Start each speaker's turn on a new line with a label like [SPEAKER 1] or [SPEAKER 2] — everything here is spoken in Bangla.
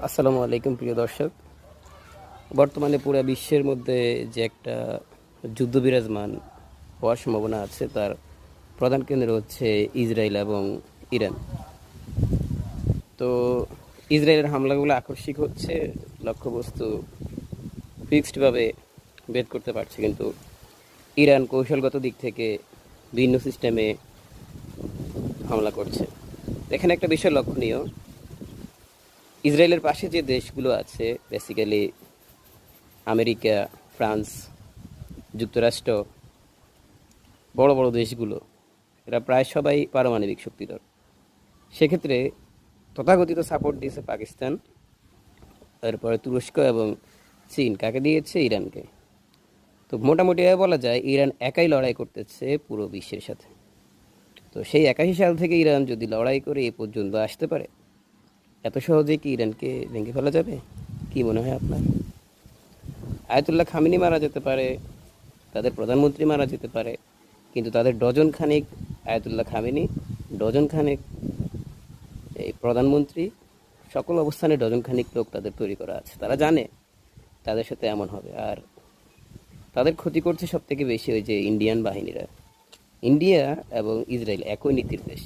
[SPEAKER 1] আসসালামু আলাইকুম প্রিয় দর্শক। বর্তমানে পুরো বিশ্বের মধ্যে যে একটা যুদ্ধ বিরাজমান হওয়ার সম্ভাবনা আছে, তার প্রধান কেন্দ্র হচ্ছে ইসরায়েল এবং ইরান। তো ইসরায়েলের হামলাগুলো আকস্মিক হচ্ছে, লক্ষ্যবস্তু ফিক্সডভাবে বের করতে পারছে, কিন্তু ইরান কৌশলগত দিক থেকে ভিন্ন সিস্টেমে হামলা করছে। এখানে একটা বিষয় লক্ষণীয়, ইসরায়েলের পাশে যে দেশগুলো আছে, বেসিক্যালি আমেরিকা, ফ্রান্স, যুক্তরাষ্ট্র, বড় বড় দেশগুলো, এরা প্রায় সবাই পারমাণবিক শক্তিধর। সেক্ষেত্রে তথাকথিত সাপোর্ট দিয়েছে পাকিস্তান, তারপরে তুরস্ক এবং চীন কাকে দিয়েছে? ইরানকে। তো মোটামুটি এভাবে বলা যায় ইরান একাই লড়াই করতেছে পুরো বিশ্বের সাথে। তো সেই 81 সাল থেকে ইরান যদি লড়াই করে এ পর্যন্ত আসতে পারে, এত সহজে কি ইরানকে ভেঙে ফেলা যাবে? কি মনে হয় আপনার? আয়াতুল্লাহ খামিনি মারা যেতে পারে, তাদের প্রধানমন্ত্রী মারা যেতে পারে, কিন্তু তাদের ডজন খানিক আয়াতুল্লাহ খামেনি, ডজন খানেক এই প্রধানমন্ত্রী, সকল অবস্থানে ডজন খানিক লোক তাদের তৈরি করা আছে। তারা জানে তাদের সাথে এমন হবে, আর তাদের ক্ষতি করছে সব থেকে বেশি ওই যে ইন্ডিয়ান বাহিনীরা। ইন্ডিয়া এবং ইসরায়েল একই নীতির দেশ।